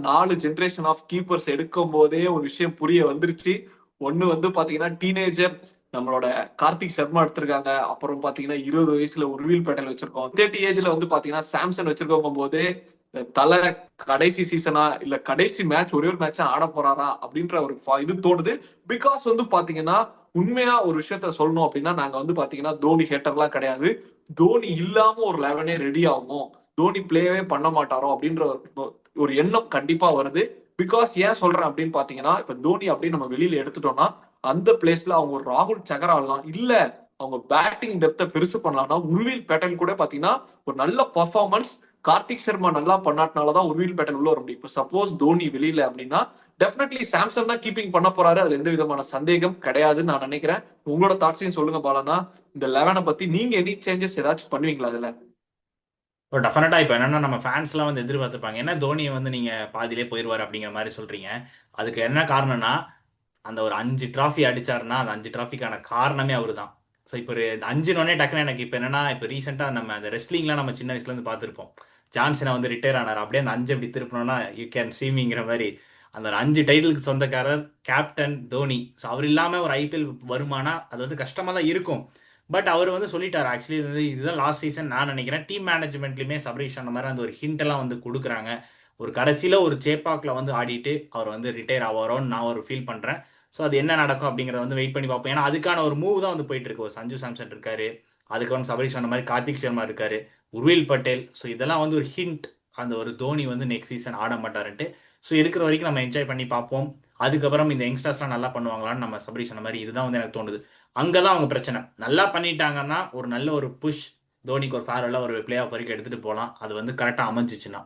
4 generation of keepers எடுக்கும் போதே ஒரு விஷயம் புரிய வந்துருச்சு. ஒண்ணு வந்து பாத்தீங்கன்னா டீனேஜர் நம்மளோட கார்த்திக் சர்மா எடுத்திருக்காங்க. அப்புறம் பாத்தீங்கன்னா 20 வயசுல உர்வில் பட்டேல் வச்சிருக்கோம். 30 ஏஜ்ல வந்து பாத்தீங்கன்னா சாம்சன் வச்சிருக்கோம் போது தலை கடைசி சீசனா இல்ல கடைசி மேட்ச் ஒரே ஒரு மேட்சா ஆட போறாரா அப்படின்ற ஒரு இது தோணுது. பிகாஸ் வந்து பாத்தீங்கன்னா உண்மையா ஒரு விஷயத்த சொல்லணும் அப்படின்னா நாங்க வந்து பாத்தீங்கன்னா தோனி ஹேட்டர்லாம் கிடையாது. தோனி இல்லாம ஒரு 11 ரெடி ஆகும், தோனி பிளேவே பண்ண மாட்டாரோ அப்படின்ற ஒரு எண்ணம் கண்டிப்பா வருது. பிகாஸ் ஏன் சொல்றேன் அப்படின்னு பாத்தீங்கன்னா இப்ப தோனி அப்படின்னு நம்ம வெளியில எடுத்துட்டோம்னா அந்த பிளேஸ்ல அவங்க ஒரு ராகுல் சகர் ஆடலாம், இல்ல அவங்க பேட்டிங் டெப்த பெருசு பண்ணலாம்னா உருவில் பேட்டர்ன் கூட பாத்தீங்கன்னா ஒரு நல்ல பர்ஃபார்மன்ஸ் கார்த்திக் சர்மா நல்லா பண்ணாட்னாலதான் உருவில் பேட்டர்ன் உள்ள வர முடியும். இப்ப சப்போஸ் தோனி வெளியில அப்படின்னா டெஃபினெட்லி சாம்சன் தான் கீப்பிங் பண்ண போறாரு, அதுல எந்த விதமான சந்தேகம் கிடையாதுன்னு நான் நினைக்கிறேன். உங்களோட தாட்ஸையும் சொல்லுங்க பாலனா. இந்த 11 பத்தி நீங்க எனி சேஞ்சஸ் ஏதாச்சும் பண்ணுவீங்களா அதுல? ஸோ டெஃபினட்டா இப்போ என்னன்னா நம்ம ஃபேன்ஸ்லாம் வந்து எதிர்பார்த்துப்பாங்க என்ன தோனியை வந்து நீங்க பாதியிலே போயிடுவார் அப்படிங்கிற மாதிரி சொல்றீங்க. அதுக்கு என்ன காரணம்னா அந்த ஒரு 5 டிராஃபி அடிச்சாருன்னா அந்த 5 டிராஃபிக்கான காரணமே அவரு தான். ஸோ இப்போ ஒரு 5 டக்குன்னு எனக்கு இப்போ என்னன்னா இப்போ ரீசெண்டாக நம்ம அந்த ரெஸ்லிங்லாம் நம்ம சின்ன வயசுலேருந்து பார்த்துருப்போம். ஜான்சனா வந்து ரிட்டையர் ஆனார், அப்படியே அந்த 5 அப்படி திருப்பணும்னா யூ கேன் சீமிங்கிற மாதிரி அந்த ஒரு 5 டைட்டிலுக்கு சொந்தக்காரர் கேப்டன் தோனி. ஸோ அவர் இல்லாமல் ஒரு ஐபிஎல் வருமானா அது வந்து கஷ்டமாக தான் இருக்கும். பட் அவர் வந்து சொல்லிட்டார் ஆக்சுவலி வந்து இதுதான் லாஸ்ட் சீசன் நான் நினைக்கிறேன். டீம் மேனேஜ்மெண்ட்லையுமே சபரீஷ் அந்த மாதிரி அந்த ஒரு ஹிண்ட் எல்லாம் வந்து கொடுக்குறாங்க. ஒரு கடைசியில் ஒரு சேப்பாக்கில் வந்து ஆடிட்டு அவர் வந்து ரிட்டையர் ஆவாரோன்னு நான் ஒரு ஃபீல் பண்ணுறேன். ஸோ அது என்ன நடக்கும் அப்படிங்கிறத வந்து வெயிட் பண்ணி பார்ப்போம். ஏன்னா அதுக்கான ஒரு மூவ் தான் வந்து போயிட்டு இருக்கு. ஒரு சஞ்சு சாம்சன் இருக்காரு, அதுக்கப்புறம் சபரீஷ் சொன்ன மாதிரி கார்த்திக் சர்மா இருக்காரு, உர்வில் பட்டேல். ஸோ இதெல்லாம் வந்து ஒரு ஹிண்ட் அந்த ஒரு தோனி வந்து நெக்ஸ்ட் சீசன் ஆட மாட்டாருன்ட்டு. ஸோ இருக்கிற வரைக்கும் நம்ம என்ஜாய் பண்ணி பார்ப்போம். அதுக்கப்புறம் இந்த யங்ஸ்டர்ஸ்லாம் நல்லா பண்ணுவாங்களான்னு நம்ம சபரீஷ் சொன்ன மாதிரி இதுதான் வந்து எனக்கு தோணுது. அங்கதான் அவங்க பிரச்சனை. நல்லா பண்ணிட்டாங்கன்னா ஒரு நல்ல ஒரு புஷ் தோனிக்கு ஒரு ஃபேர்வெல்லாம் ஒரு பிளே ஆஃப் வரைக்கும் எடுத்துட்டு போகலாம். அது வந்து கரெக்டாக அமைஞ்சிச்சுன்னா